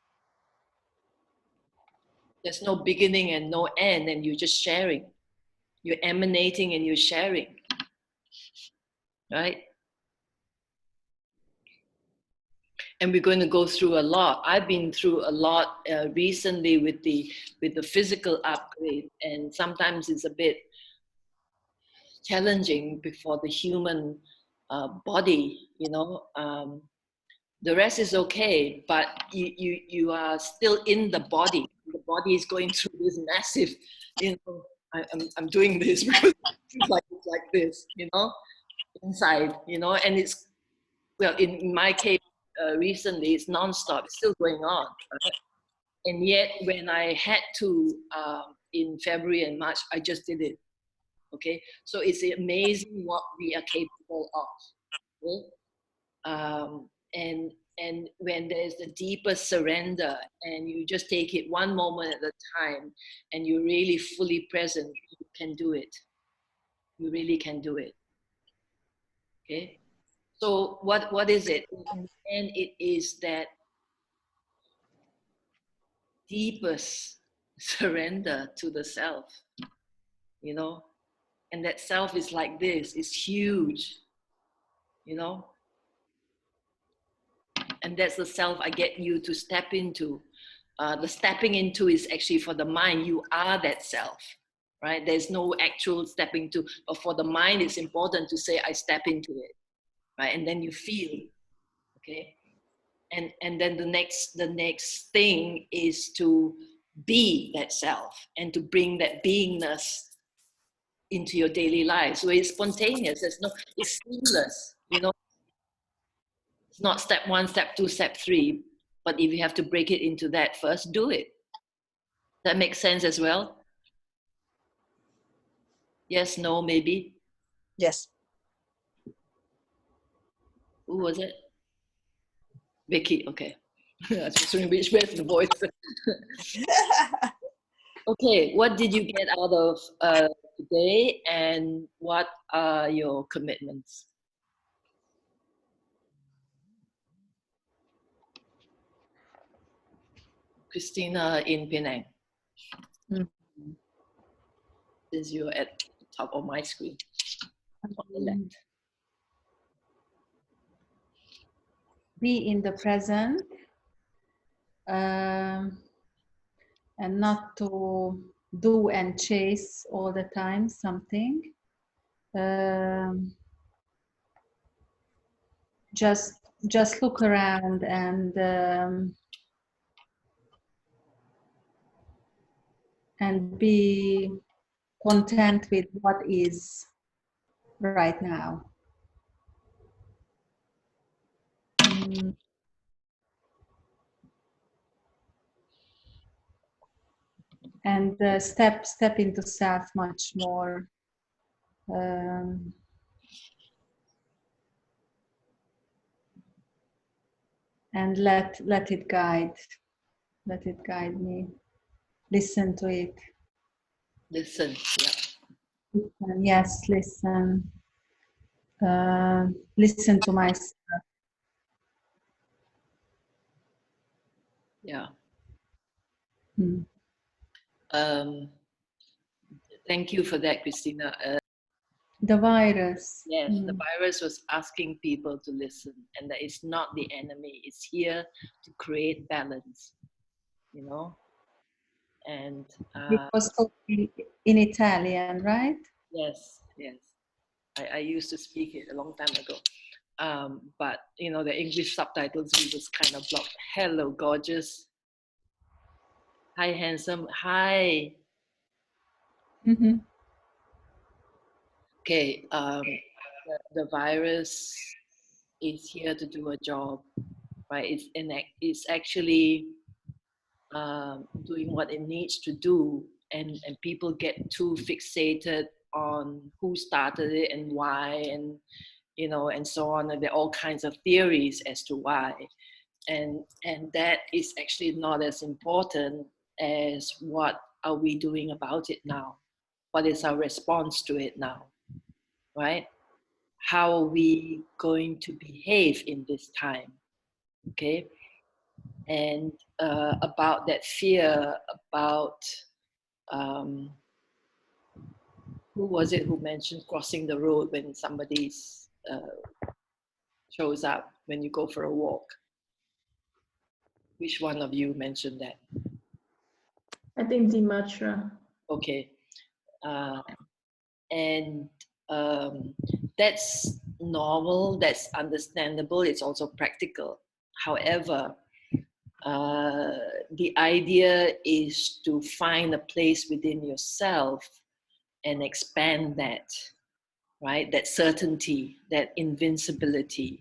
There's no beginning and no end, and you're just sharing. You're emanating and you're sharing, right? And we're going to go through a lot. I've been through a lot recently with the physical upgrade, and sometimes it's a bit challenging before the human body, you know. The rest is okay, but you are still in the body. The body is going through this massive, you know, I'm doing this because it's like this, you know, inside, you know, and it's, well, in my case, recently, it's nonstop. It's still going on, right? And yet, when I had to in February and March, I just did it. Okay, so it's amazing what we are capable of. Okay? And when there's the deepest surrender, and you just take it one moment at a time, and you're really fully present, you can do it. You really can do it. Okay. So what is it? And it is that deepest surrender to the self, you know, and that self is like this, it's huge, you know, and that's the self I get you to step into. The stepping into is actually for the mind. You are that self, right? There's no actual stepping to, but for the mind, it's important to say, I step into it, right? And then you feel, okay? And then the next thing is to be that self and to bring that beingness into your daily life. So it's spontaneous. It's seamless. You know, it's not step 1, step 2, step 3. But if you have to break it into that first, do it. That makes sense as well. Yes, no, maybe. Yes. Who was it? Vicky. Okay. I was wondering which way the voice. Okay, what did you get out of today, and what are your commitments? Christina in Penang. Mm-hmm. Since you're at the top of my screen, on the left. Be in the present, and not to do and chase all the time something. Just look around and be content with what is right now. And step into self much more. And let it guide me. Listen to it. Listen, yeah. Listen, yes, listen. Listen to myself. Yeah. Hmm. Thank you for that, Christina. The virus. Yes, the virus was asking people to listen, and that it's not the enemy. It's here to create balance, you know. And it was spoken in Italian, right? Yes, yes. I used to speak it a long time ago. But you know, the English subtitles we just kind of blocked. Hello, gorgeous. Hi, handsome. Hi. Mm-hmm. Okay, the virus is here to do a job, right? It's actually doing what it needs to do, and people get too fixated on who started it and why, and and so on, and there are all kinds of theories as to why, and that is actually not as important as what are we doing about it now, what is our response to it now, right? How are we going to behave in this time? Okay. And about that fear, about who was it who mentioned crossing the road when somebody shows up when you go for a walk? Which one of you mentioned that? I think Dimatra. Okay. And that's normal, that's understandable, it's also practical. However, the idea is to find a place within yourself and expand that, right? That certainty, that invincibility.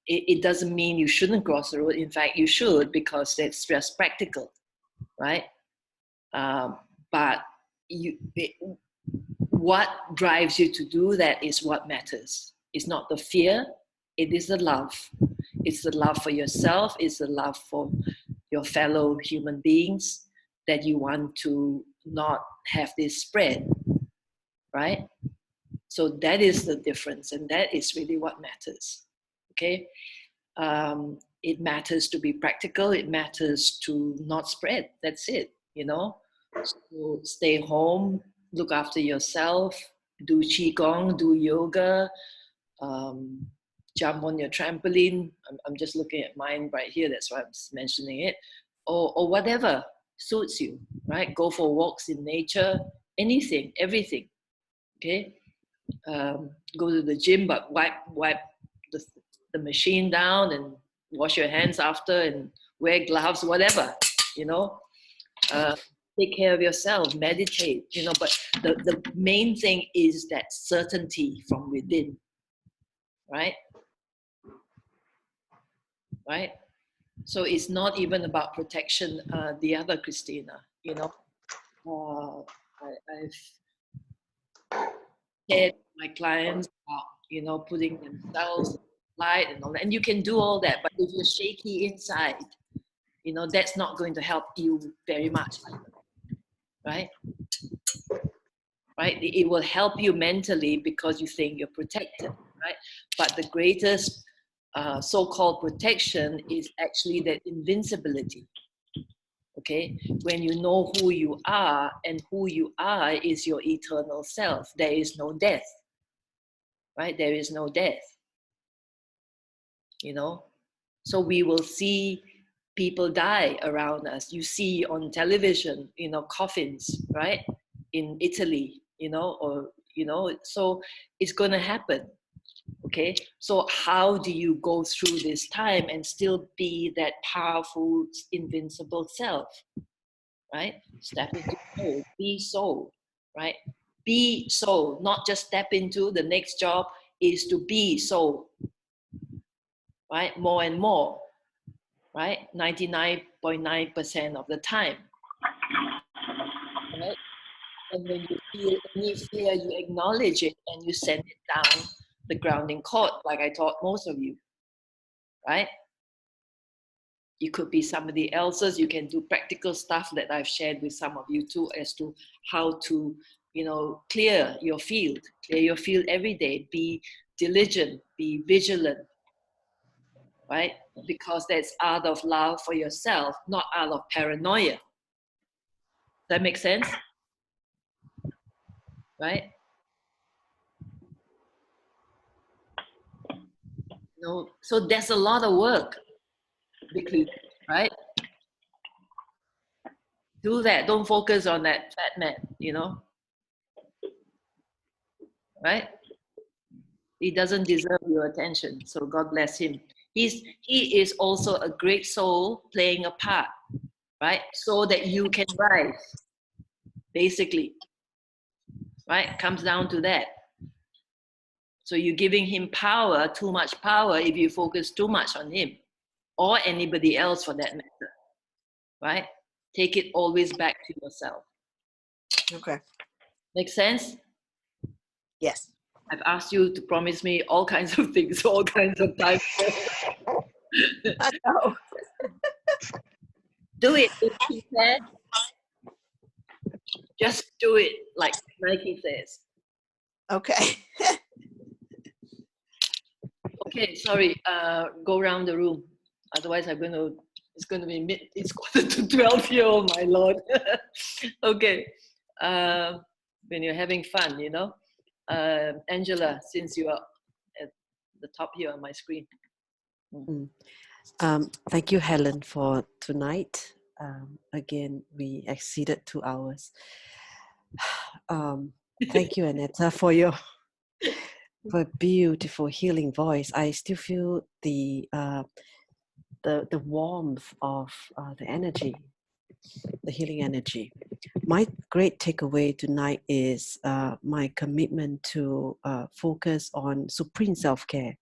It doesn't mean you shouldn't cross the road. In fact, you should, because it's just practical, right? But what drives you to do that is what matters. It's not the fear, it is the love. It's the love for yourself, it's the love for your fellow human beings, that you want to not have this spread, right? So that is the difference, and that is really what matters, okay? It matters to be practical, it matters to not spread, that's it, So stay home, look after yourself, do qigong, do yoga, jump on your trampoline. I'm just looking at mine right here, that's why I'm mentioning it. Or whatever suits you, right? Go for walks in nature, anything, everything, okay? Go to the gym, but wipe the machine down and wash your hands after and wear gloves, whatever, take care of yourself, meditate, but the main thing is that certainty from within, right? Right? So it's not even about protection. The other Christina, I've shared with my clients about, putting themselves in the light and all that. And you can do all that, but if you're shaky inside, that's not going to help you very much either, right? Right? It will help you mentally because you think you're protected, right? But the greatest so-called protection is actually that invincibility. Okay, when you know who you are, and who you are is your eternal self, there is no death, right? There is no death, So we will see people die around us. You see on television, coffins, right? In Italy, so it's going to happen. Okay, so how do you go through this time and still be that powerful, invincible self, right? Step into soul, be soul, right? Be soul, not just step into. The next job is to be soul, right? More and more, right? 99.9% of the time, right? And when you feel any fear, you acknowledge it and you send it down the grounding cord, like I taught most of you, right? You could be somebody else's. You can do practical stuff that I've shared with some of you too, as to how to, clear your field every day. Be diligent, be vigilant, right? Because that's out of love for yourself, not out of paranoia. Does that make sense? Right? So there's a lot of work, right? Do that. Don't focus on that fat man, right? He doesn't deserve your attention, so God bless him. He is also a great soul playing a part, right? So that you can rise, basically, right? Comes down to that. So you're giving him power, too much power, if you focus too much on him or anybody else for that matter, right? Take it always back to yourself. Okay. Make sense? Yes. I've asked you to promise me all kinds of things, all kinds of times. I know. Do it. If you can, just do it, like Nike says. Okay. Okay, sorry. Go around the room. Otherwise, it's going to be it's 11:45 here. Oh my lord. Okay. When you're having fun, you know. Angela, since you are at the top here on my screen. Thank you, Helen, for tonight. Again, we exceeded 2 hours. Thank you, Annetta, for your beautiful healing voice. I still feel the warmth of the energy, the healing energy. My great takeaway tonight is my commitment to focus on supreme self-care,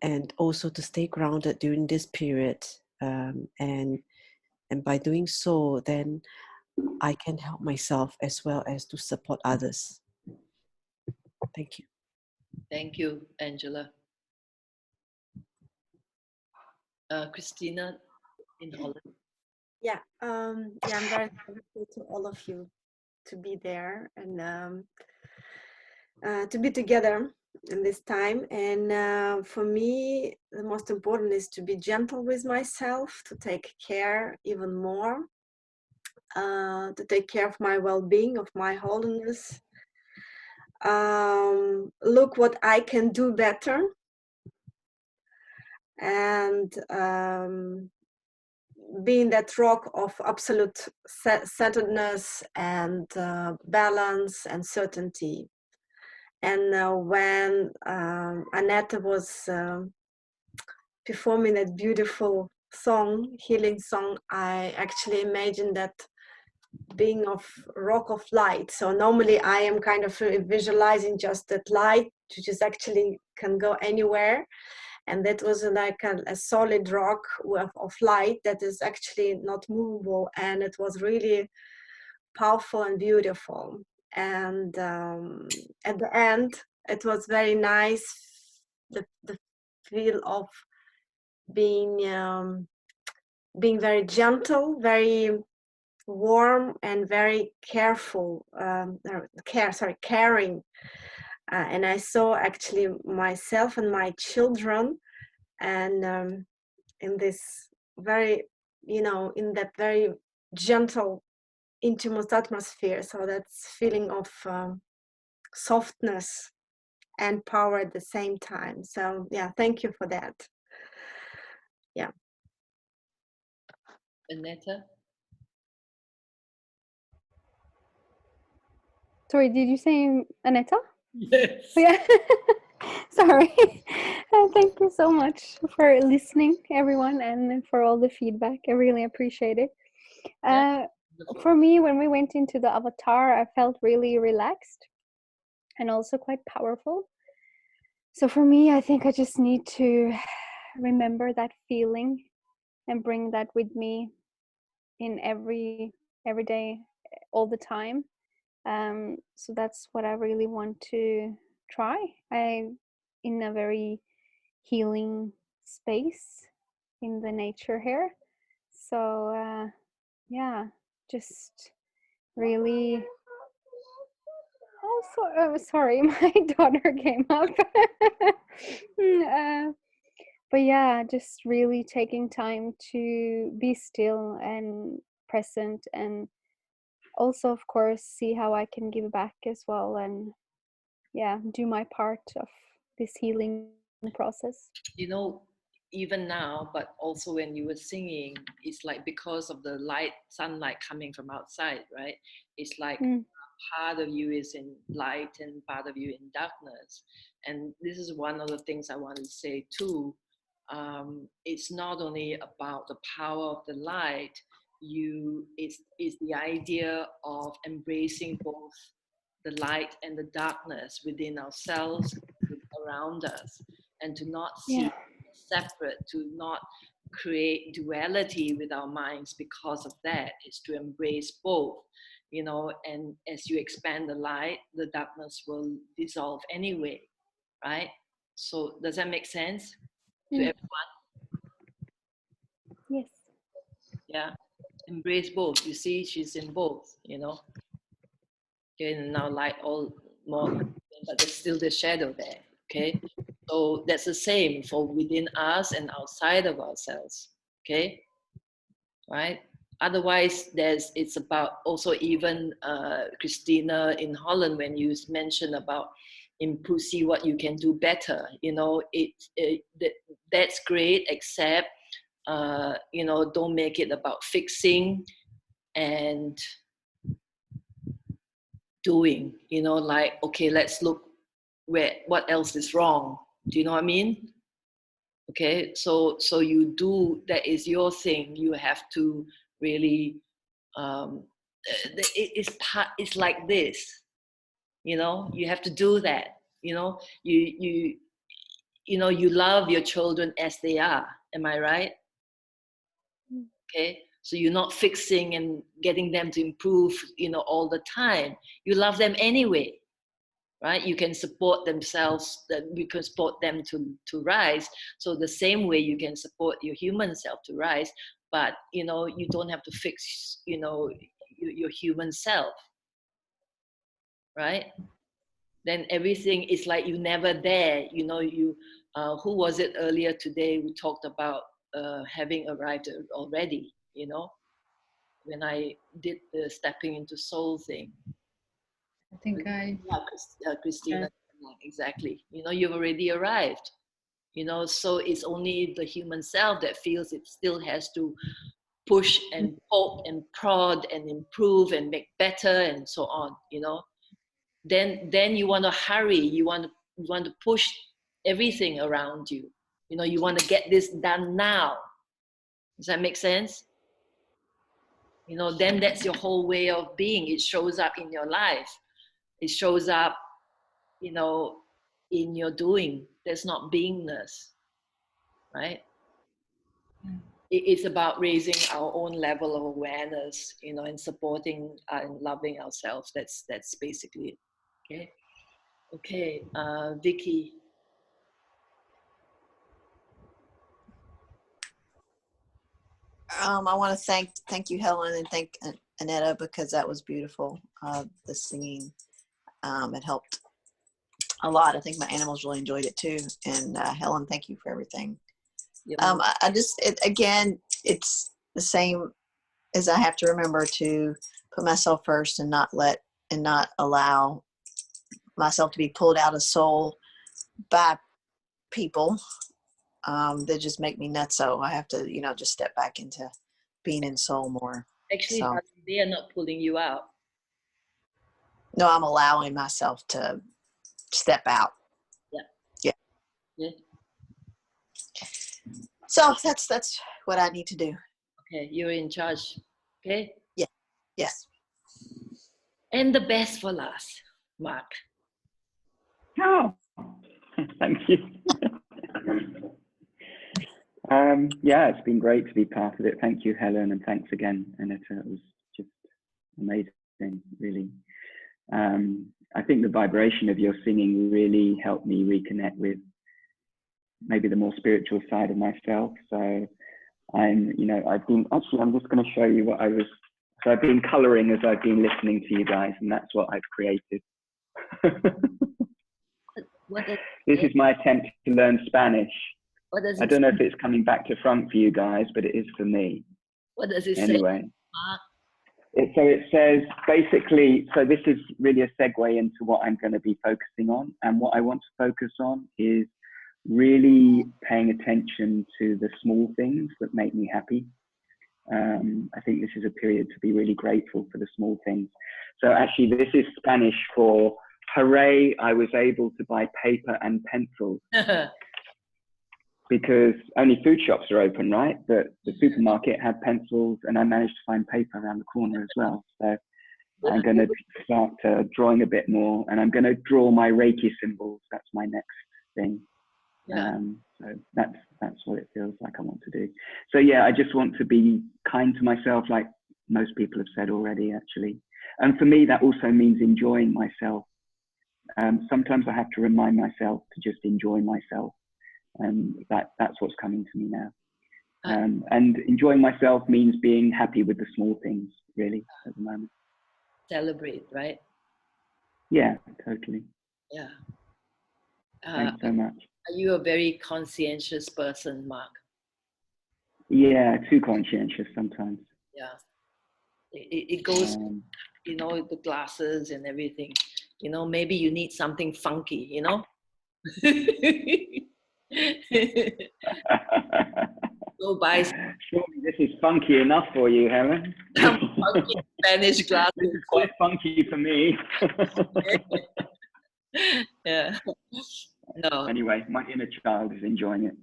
and also to stay grounded during this period. And by doing so, then I can help myself as well as to support others. Thank you. Thank you, Angela. Christina in Holland. Yeah, I'm very thankful to all of you to be there and to be together in this time. And for me, the most important is to be gentle with myself, to take care even more, to take care of my well-being, of my wholeness. Look what I can do better, and being that rock of absolute centeredness and balance and certainty. And when Annette was performing that beautiful song, healing song, I actually imagined that being of rock of light. So normally I am kind of visualizing just that light, which is actually can go anywhere. And that was like a solid rock of light that is actually not movable. And it was really powerful and beautiful. And at the end, it was very nice, the feel of being very gentle, very warm, and very careful, caring. And I saw actually myself and my children, and in this very, in that very gentle, intimate atmosphere. So that's feeling of softness and power at the same time. So yeah, thank you for that. Yeah. Annetta? Sorry, did you say Aneta? Yes. Yeah. Sorry. Thank you so much for listening, everyone, and for all the feedback. I really appreciate it. For me, when we went into the avatar, I felt really relaxed and also quite powerful. So for me, I think I just need to remember that feeling and bring that with me in every day, all the time. So that's what I really want to try. I'm in a very healing space in the nature here. So yeah, just really. Oh, sorry, my daughter came up. But yeah, just really taking time to be still and present, and also, of course, see how I can give back as well, and yeah, do my part of this healing process. You know, even now, but also when you were singing, it's like because of the sunlight coming from outside, right? It's like part of you is in light and part of you in darkness. And this is one of the things I want to say too. It's not only about the power of the light, it's the idea of embracing both the light and the darkness within ourselves, around us, and to not see separate, to not create duality with our minds because of that. Is to embrace both, you know, and as you expand the light, the darkness will dissolve anyway, right? So does that make sense to everyone? Yes. Yeah, embrace both. You see, she's in both, you know. Okay, and now light all more, but there's still the shadow there. Okay, so that's the same for within us and outside of ourselves. Okay, right? Otherwise, it's about also even Christina in Holland, when you mentioned about improve, see what you can do better. You know, that's great, except you know, don't make it about fixing and doing. You know, like, okay, let's look what else is wrong. Do you know what I mean? Okay, so you do, that is your thing. You have to really it's like this, you know, you have to do that, you know, you know, you love your children as they are, am I right? Okay, so you're not fixing and getting them to improve, you know, all the time. You love them anyway, right? You can support themselves, that you can support them to rise. So the same way you can support your human self to rise, but you know, you don't have to fix, you know, your human self, right? Then everything is like you never there, you know. You who was it earlier today who talked about having arrived already, you know, when I did the stepping into soul thing. I think Christina, exactly. You know, you've already arrived. You know, so it's only the human self that feels it still has to push and poke and prod and improve and make better and so on. You know, then you want to hurry. You want to push everything around you. You know, you want to get this done now. Does that make sense? You know, then that's your whole way of being. It shows up in your life. It shows up, you know, in your doing. There's not beingness, right? It's about raising our own level of awareness, you know, and supporting and loving ourselves. That's basically it. Okay. Vicky. I want to thank you, Helen, and thank Annetta, because that was beautiful. The singing, it helped a lot. I think my animals really enjoyed it too. And Helen, thank you for everything. I just, again, it's the same as I have to remember to put myself first and not allow myself to be pulled out of soul by people that just make me nuts. So I have to, you know, just step back into being in soul more. Actually, so, they are not pulling you out. No, I'm allowing myself to step out. Yeah. So that's what I need to do. Okay, you're in charge. Okay. Yeah. Yes. And the best for last, Mark. Oh, thank you. Yeah, it's been great to be part of it. Thank you, Helen, and thanks again, Annetta. It was just amazing, really. I think the vibration of your singing really helped me reconnect with maybe the more spiritual side of myself. So I'm just going to show you what so I've been coloring as I've been listening to you guys, and that's what I've created. This is my attempt to learn Spanish. I don't know if it's coming back to front for you guys, but it is for me. What does it anyway, say? So it says basically, so this is really a segue into what I'm going to be focusing on. And what I want to focus on is really paying attention to the small things that make me happy. I think this is a period to be really grateful for the small things. So actually, this is Spanish for hooray, I was able to buy paper and pencils. because only food shops are open, right? But the supermarket had pencils, and I managed to find paper around the corner as well. So I'm going to start drawing a bit more, and I'm going to draw my Reiki symbols. That's my next thing. Yeah. So that's what it feels like I want to do. So yeah, I just want to be kind to myself, like most people have said already, actually. And for me, that also means enjoying myself. Sometimes I have to remind myself to just enjoy myself, and that's what's coming to me now. And enjoying myself means being happy with the small things, really, at the moment. Celebrate, right? Yeah, totally. Yeah. Thanks so much. Are you a very conscientious person, Mark? Yeah, too conscientious sometimes. Yeah. It goes, you know, the glasses and everything. You know, maybe you need something funky, you know? Go buy Surely this is funky enough for you, Helen. some funky Spanish glasses. This is quite funky for me. Yeah. No. Anyway, my inner child is enjoying it.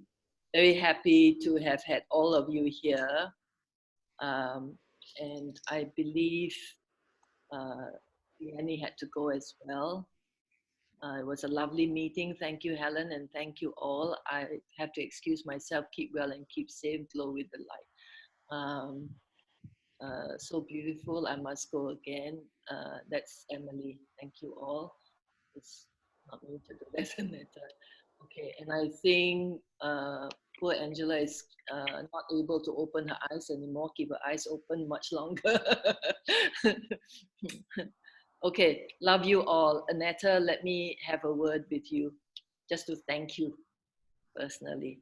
Very happy to have had all of you here. And I believe Annie had to go as well. It was a lovely meeting. Thank you, Helen, and thank you all. I have to excuse myself. Keep well and keep safe. Glow with the light. So beautiful. I must go again. That's Emily. Thank you all. It's not me to do that, Aneta. Okay, and I think poor Angela is not able to open her eyes anymore. Keep her eyes open much longer. Okay, love you all. Aneta, let me have a word with you, just to thank you personally.